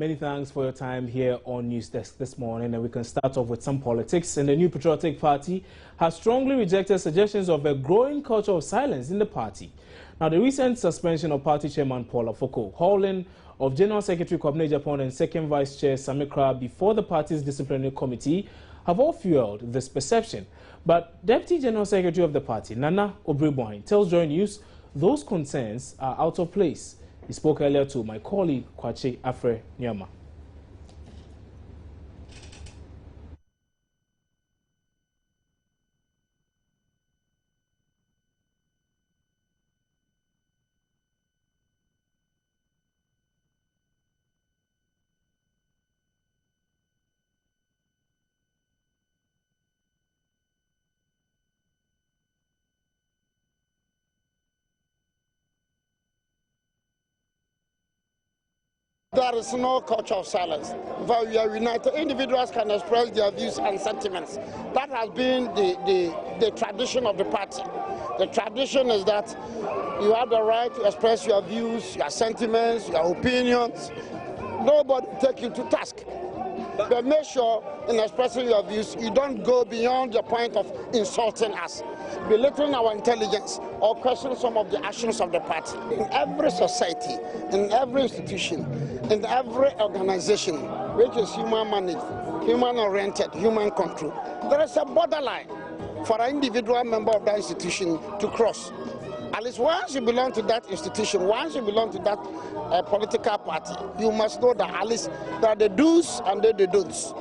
Many thanks for your time here on News Desk this morning, and we can start off with some politics. And the new Patriotic Party has strongly rejected suggestions of a growing culture of silence in the party. Now, the recent suspension of party chairman Paul Afoko, hauling of General Secretary Kwabena Agyapong and Second Vice Chair Samikra before the party's disciplinary committee have all fueled this perception. But Deputy General Secretary of the party, Nana Obreboin, tells Joy News those concerns are out of place. He spoke earlier to my colleague, Kwache Afre Nyama. There is no culture of silence. But we are united. Individuals can express their views and sentiments. That has been the tradition of the party. The tradition is that you have the right to express your views, your sentiments, your opinions. Nobody will take you to task. But make sure in expressing your views, you don't go beyond the point of insulting us, belittling our intelligence, or question some of the actions of the party. In every society, in every institution, in every organization, which is human-managed, human-oriented, human-controlled, there is a borderline for an individual member of that institution to cross. At least once you belong to that institution, once you belong to that political party, you must know that at least there are the do's and the don'ts.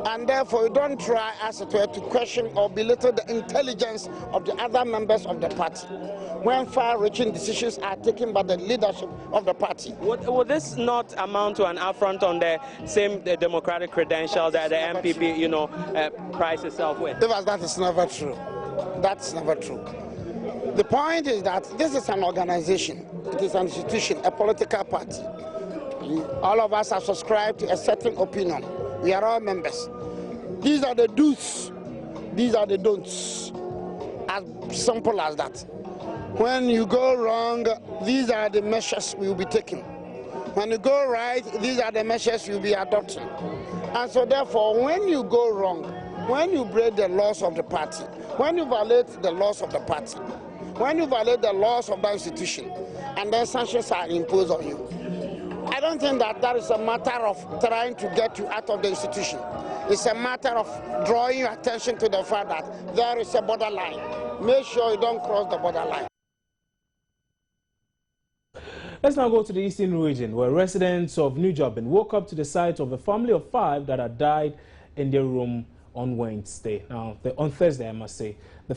And therefore, you don't try, as it were, to question or belittle the intelligence of the other members of the party when far-reaching decisions are taken by the leadership of the party. Would this not amount to an affront on the same democratic credentials that the MPP, prides itself with? That is never true. That's never true. The point is that this is an organization, it is an institution, a political party. All of us are subscribed to a certain opinion. We are all members. These are the do's, these are the don'ts. As simple as that. When you go wrong, these are the measures we will be taking. When you go right, these are the measures you will be adopting. And so therefore, when you go wrong, when you break the laws of the party, when you violate the laws of the party, when you violate the laws of the institution, and then sanctions are imposed on you, I don't think that is a matter of trying to get you out of the institution. It's a matter of drawing your attention to the fact that there is a borderline. Make sure you don't cross the borderline. Let's now go to the Eastern region, where residents of New Jobin woke up to the sight of a family of 5 that had died in their room on Wednesday. Now, on Thursday, I must say. The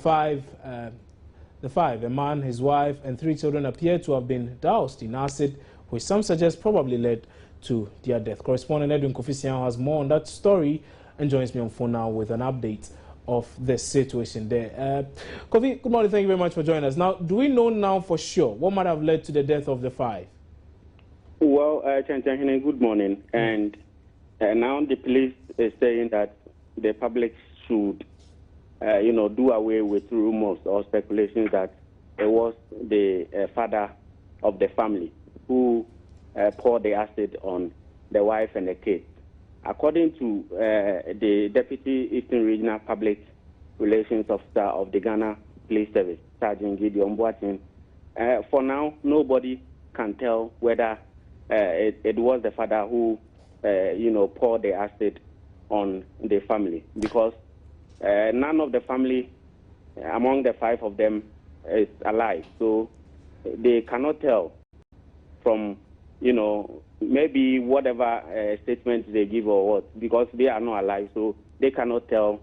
five, a man, his wife, and 3 children appear to have been doused in acid, which some suggest probably led to their death. Correspondent Edwin Kofi has more on that story and joins me on phone now with an update of the situation there. Kofi, good morning. Thank you very much for joining us. Now, do we know now for sure what might have led to the death of the 5? Well, good morning. And now the police is saying that the public should, do away with rumors or speculations that it was the father of the family who poured the acid on the wife and the kids. According to the Deputy Eastern Regional Public Relations Officer of the Ghana Police Service, Sergeant Gideon Boatin, for now, nobody can tell whether it was the father who, poured the acid on the family, because none of the family, among the 5 of them, is alive. So they cannot tell from, maybe whatever statements they give or what, because they are not alive, so they cannot tell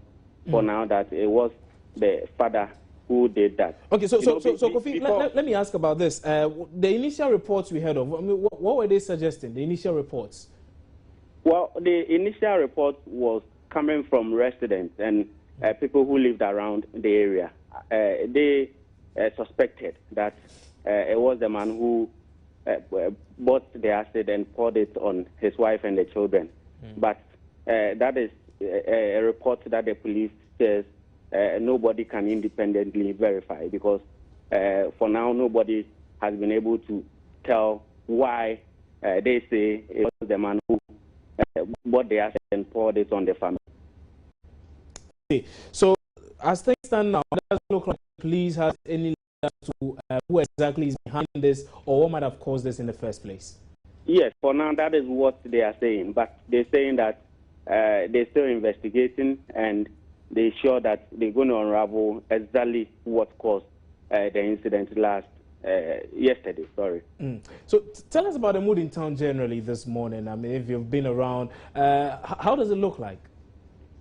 for now that it was the father who did that. Okay, so Kofi, let me ask about this. The initial reports we heard of, I mean, what were they suggesting, the initial reports? Well, the initial report was coming from residents and people who lived around the area. They suspected that it was the man who bought the acid and poured it on his wife and the children. But that is a report that the police says nobody can independently verify, because for now nobody has been able to tell why they say it was the man who what they asked and poured it on the family. So, as things stand now, it doesn't look like the police has any lead to who exactly is behind this or what might have caused this in the first place. Yes, for now that is what they are saying, but they're saying that they're still investigating and they're sure that they're going to unravel exactly what caused the incident yesterday. Sorry. So tell us about the mood in town generally this morning. I mean, if you've been around, how does it look like?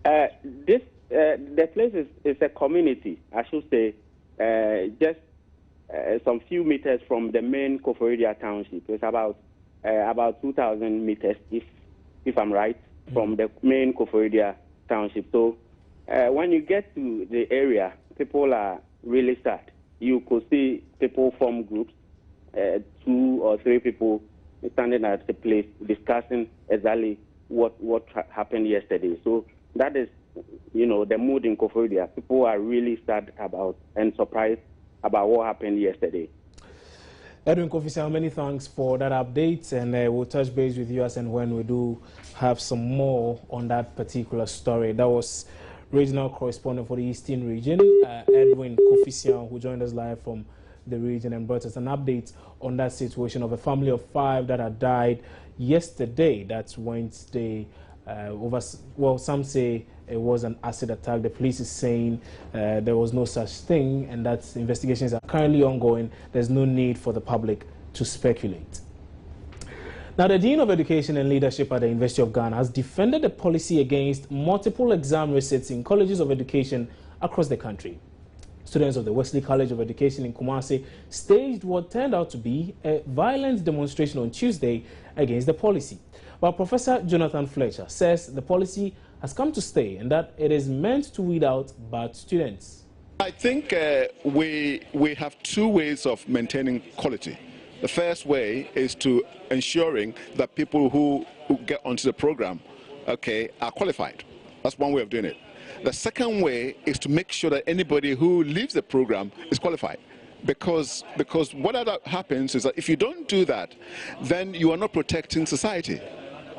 The place is a community, I should say, just some few meters from the main Koforidua township. It's about 2,000 meters, if I'm right, from the main Koforidua township. So when you get to the area, people are really sad. You could see people form groups, 2 or 3 people standing at the place discussing exactly what happened yesterday. So that is, the mood in Koforidua. People are really sad about and surprised about what happened yesterday. Edwin Kofi, many thanks for that update, and we'll touch base with you as and when we do have some more on that particular story. That was regional correspondent for the Eastern region, Edwin Kofi, who joined us live from the region and brought us an update on that situation of a family of 5 that had died yesterday. That's Wednesday. Some say it was an acid attack. The police is saying there was no such thing, and that investigations are currently ongoing. There's no need for the public to speculate. Now, the Dean of Education and Leadership at the University of Ghana has defended the policy against multiple exam resits in colleges of education across the country. Students of the Wesley College of Education in Kumasi staged what turned out to be a violent demonstration on Tuesday against the policy. But Professor Jonathan Fletcher says the policy has come to stay and that it is meant to weed out bad students. I think we have 2 ways of maintaining quality. The first way is to ensuring that people who get onto the program, are qualified. That's one way of doing it. The second way is to make sure that anybody who leaves the program is qualified. Because what happens is that if you don't do that, then you are not protecting society.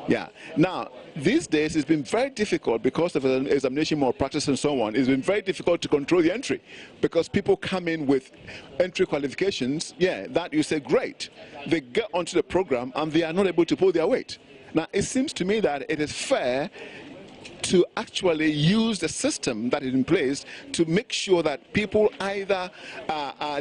Yeah. Now, these days it's been very difficult because of examination malpractice and so on. It's been very difficult to control the entry because people come in with entry qualifications, that you say, great. They get onto the program and they are not able to pull their weight. Now, it seems to me that it is fair to actually use the system that is in place to make sure that people either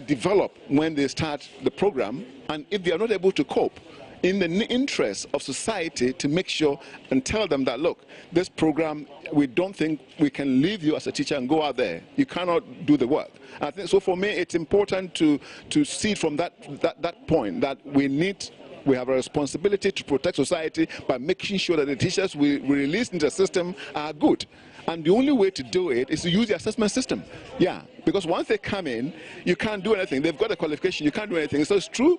develop when they start the program, and if they are not able to cope, in the interest of society, to make sure and tell them that, look, this program, we don't think we can leave you as a teacher and go out there. You cannot do the work. I think so. For me, it's important to see from that point that we have a responsibility to protect society by making sure that the teachers we release into the system are good. And the only way to do it is to use the assessment system. Yeah, because once they come in, you can't do anything. They've got a qualification, you can't do anything. So it's through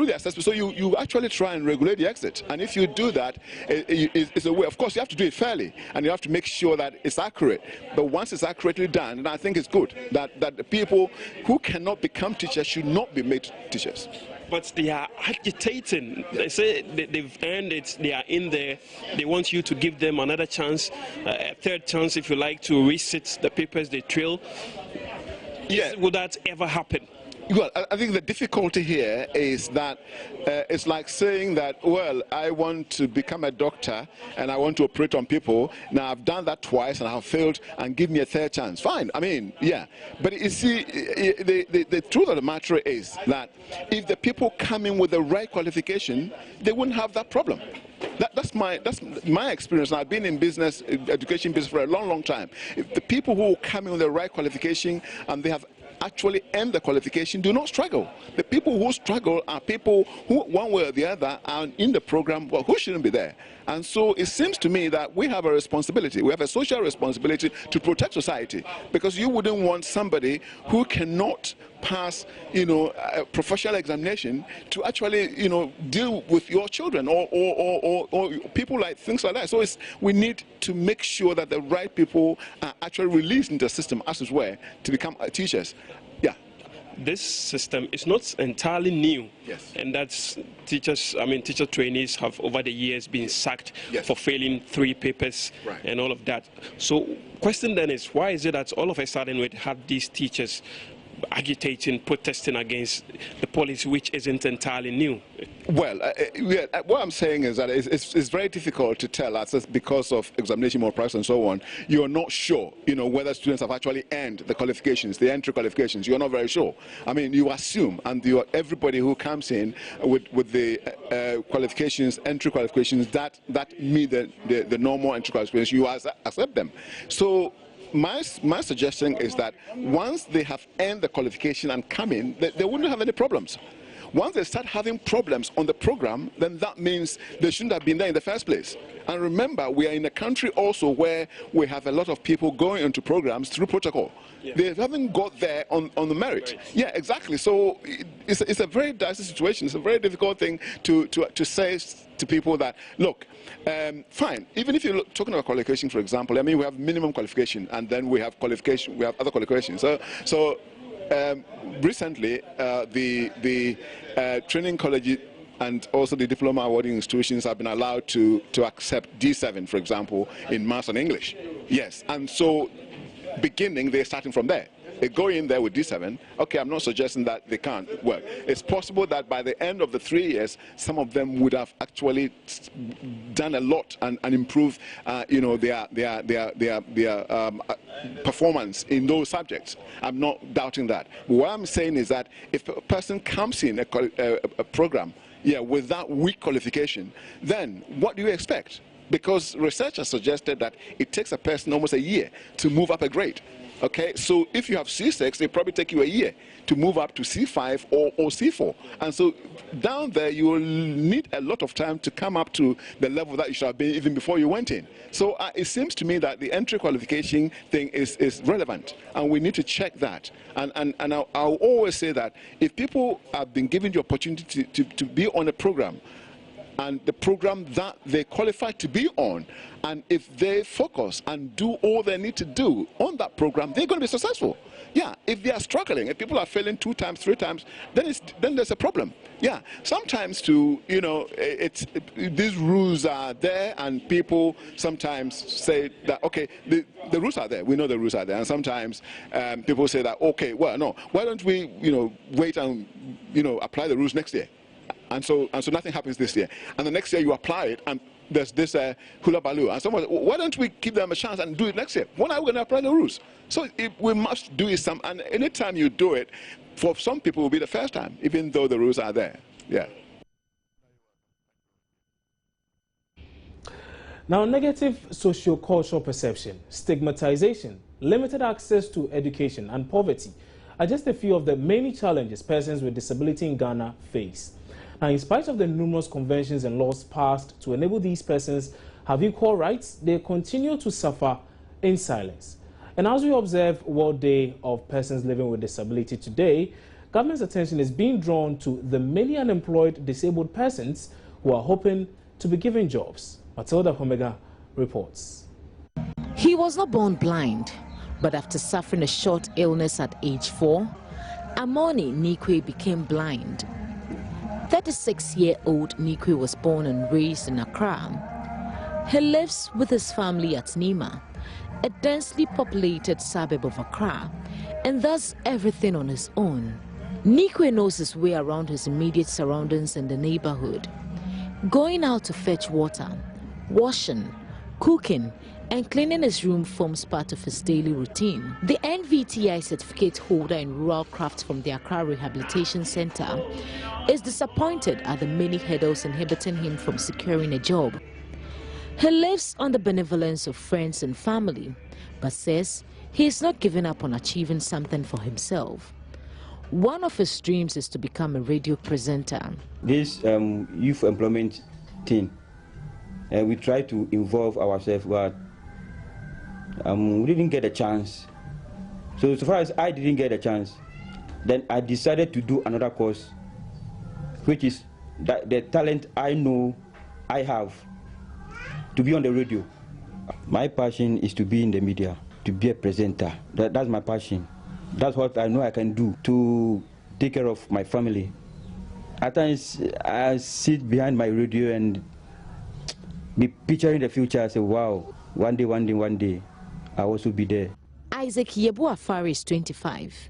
the assessment. So you actually try and regulate the exit. And if you do that, it's a way. Of course, you have to do it fairly, and you have to make sure that it's accurate. But once it's accurately done, then I think it's good that the people who cannot become teachers should not be made teachers. But they are agitating. They say they've earned it. They are in there. They want you to give them another chance, a 3rd chance, if you like, to resit the papers they trail. Yeah. Would that ever happen? Well, I think the difficulty here is that it's like saying that, well, I want to become a doctor and I want to operate on people. Now, I've done that twice and I've failed, and give me a 3rd chance. Fine. I mean, yeah. But you see, the truth of the matter is that if the people come in with the right qualification, they wouldn't have that problem. That's my experience. And I've been in business, education business for a long time. If the people who come in with the right qualification and they have actually earned the qualification do not struggle. The people who struggle are people who, one way or the other, are in the program, well, who shouldn't be there. And so it seems to me that we have a responsibility, we have a social responsibility to protect society, because you wouldn't want somebody who cannot pass, a professional examination to actually, deal with your children or people like things like that. So we need to make sure that the right people are actually released into the system, as it were, to become teachers. Yeah. this system is not entirely new. Yes. And that's teacher trainees have over the years been sacked Yes. for failing 3 papers Right. and all of that. So question then is, why is it that all of a sudden we have these teachers agitating, protesting against the policy which isn't entirely new? Well, what I'm saying is that it's very difficult to tell us because of examination malpractice and so on. You're not sure, whether students have actually earned the qualifications, the entry qualifications. You're not very sure. I mean, you assume, and everybody who comes in with the qualifications, entry qualifications that meet the normal entry qualifications, you accept them. So my suggestion is that once they have earned the qualification and come in, they wouldn't have any problems. Once they start having problems on the program, then that means they shouldn't have been there in the first place. And remember, we are in a country also where we have a lot of people going into programs through protocol. Yeah. They haven't got there on the merit. Right. Yeah, exactly. So it's a very dicey situation. It's a very difficult thing to say to people that, look, fine, even if you're talking about qualification, for example, I mean, we have minimum qualification, and then we have qualification, we have other qualifications. So recently, the training colleges and also the diploma awarding institutions have been allowed to accept D7, for example, in Maths and English. Yes, and so they're starting from there. They go in there with D7. Okay, I'm not suggesting that they can't work. It's possible that by the end of the 3 years, some of them would have actually done a lot and improved, their performance in those subjects. I'm not doubting that. But what I'm saying is that if a person comes in a program, with that weak qualification, then what do you expect? Because research has suggested that it takes a person almost a year to move up a grade. Okay, so if you have C6, it probably take you a year to move up to C5 or C4. And so down there, you will need a lot of time to come up to the level that you should have been even before you went in. So it seems to me that the entry qualification thing is relevant, and we need to check that. And I'll always say that if people have been given the opportunity to be on a program, and the program that they qualify to be on, and if they focus and do all they need to do on that program, they're going to be successful. Yeah, if they are struggling, if people are failing 2 times, 3 times, then there's a problem. Yeah, sometimes these rules are there, and people sometimes say that, okay, the rules are there. We know the rules are there, and sometimes people say that, okay, well, no, why don't we, wait and, apply the rules next year? And so nothing happens this year. And the next year you apply it, and there's this hula baloo. And someone said, why don't we give them a chance and do it next year? When are we going to apply the rules? So we must do it and anytime you do it, for some people it will be the first time, even though the rules are there. Yeah. Now, negative socio-cultural perception, stigmatization, limited access to education, and poverty are just a few of the many challenges persons with disability in Ghana face. Now, in spite of the numerous conventions and laws passed to enable these persons have equal rights, they continue to suffer in silence. And as we observe World Day of Persons Living with Disability today, government's attention is being drawn to the many unemployed disabled persons who are hoping to be given jobs. Matilda Homega reports. He was not born blind, but after suffering a short illness at age 4, Amoni Nikwe became blind. 36-year-old Nikwe was born and raised in Accra. He lives with his family at Nima, a densely populated suburb of Accra, and does everything on his own. Nikwe knows his way around his immediate surroundings in the neighborhood. Going out to fetch water, washing, cooking, and cleaning his room forms part of his daily routine. The NVTI certificate holder in rural crafts from the Accra Rehabilitation Center is disappointed at the many hurdles inhibiting him from securing a job. He lives on the benevolence of friends and family, but says he is not giving up on achieving something for himself. One of his dreams is to become a radio presenter. This youth employment thing, we try to involve ourselves, but we didn't get a chance. So far as I didn't get a chance, then I decided to do another course, which is that the talent I know I have to be on the radio. My passion is to be in the media, to be a presenter. That's my passion. That's what I know I can do to take care of my family. At times, I sit behind my radio and be picturing the future. I say, wow, one day, I'll also be there. Isaac Yebuafari is 25.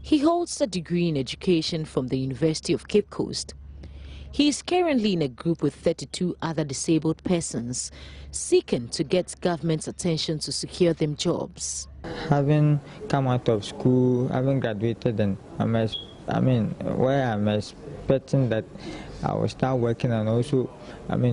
He holds a degree in education from the University of Cape Coast. He is currently in a group with 32 other disabled persons seeking to get government's attention to secure them jobs. Having come out of school, having graduated, and where I'm expecting that I will start working and also,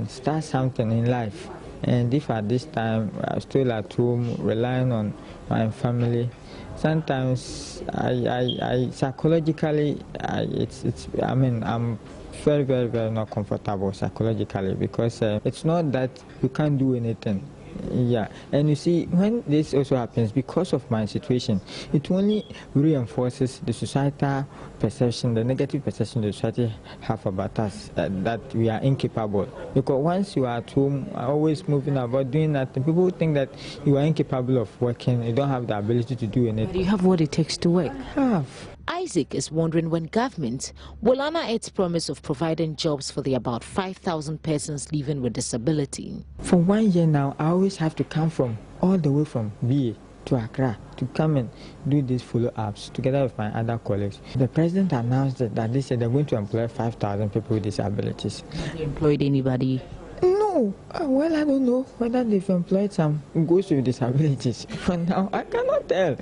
start something in life. And if at this time I'm still at home, relying on my family, sometimes I psychologically, I'm very not comfortable psychologically, because it's not that you can't do anything. Yeah, and you see, when this also happens, because of my situation, it only reinforces the societal perception, the negative perception the society have about us, that we are incapable. Because once you are at home, always moving about, doing nothing, people think that you are incapable of working, you don't have the ability to do anything. But you have what it takes to work. I have. Isaac is wondering when government will honor its promise of providing jobs for the about 5,000 persons living with disability. For 1 year now, I always have to come from all the way from BA to Accra to come and do these follow-ups together with my other colleagues. The president announced that they said they're going to employ 5,000 people with disabilities. Have you employed anybody? No. Well, I don't know whether they've employed some ghosts with disabilities. For now, I cannot tell.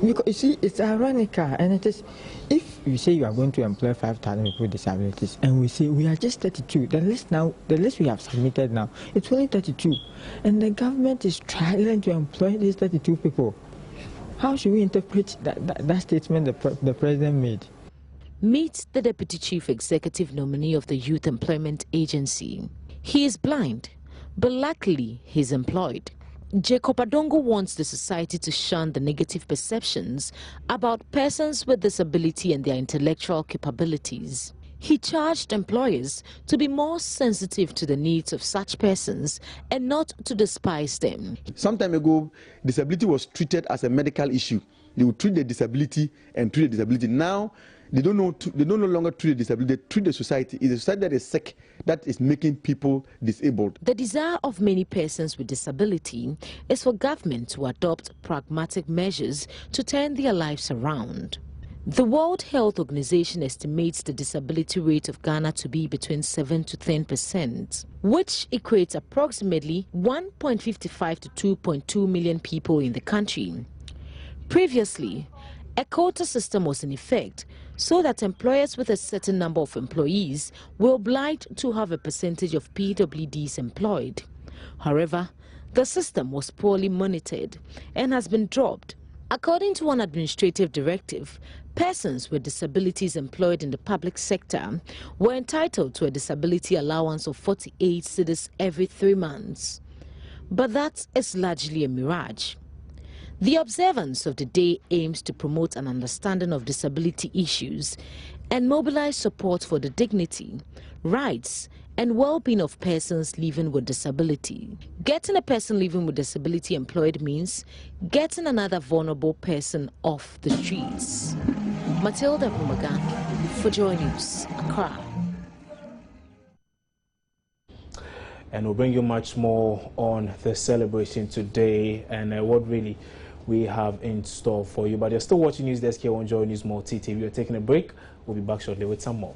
Because you see, it's ironical, and it is, if you say you are going to employ 5,000 people with disabilities, and we say we are just 32, the list we have submitted now, it's only 32, and the government is trying to employ these 32 people. How should we interpret that statement the president made? Meet the Deputy Chief Executive Nominee of the Youth Employment Agency. He is blind, but luckily he's employed. Jacob Adongo wants the society to shun the negative perceptions about persons with disability and their intellectual capabilities. He charged employers to be more sensitive to the needs of such persons and not to despise them. Some time ago, disability was treated as a medical issue. They would treat the disability and treat the disability. Now, they don't no longer treat the disability, they treat the society. It's a society that is sick, that is making people disabled. The desire of many persons with disability is for government to adopt pragmatic measures to turn their lives around. The World Health Organization estimates the disability rate of Ghana to be between 7 to 10%, which equates approximately 1.55 to 2.2 million people in the country. Previously, a quota system was in effect so that employers with a certain number of employees were obliged to have a percentage of PWDs employed. However, the system was poorly monitored and has been dropped. According to one administrative directive, persons with disabilities employed in the public sector were entitled to a disability allowance of 48 cedis every 3 months. But that is largely a mirage. The observance of the day aims to promote an understanding of disability issues and mobilize support for the dignity, rights, and well-being of persons living with disability. Getting a person living with disability employed means getting another vulnerable person off the streets. Matilda Pumagan for Joy News, Accra. And we'll bring you much more on the celebration today and what really we have in store for you. But you're still watching News Desk here on Joy News Multi TV. We're taking a break. We'll be back shortly with some more.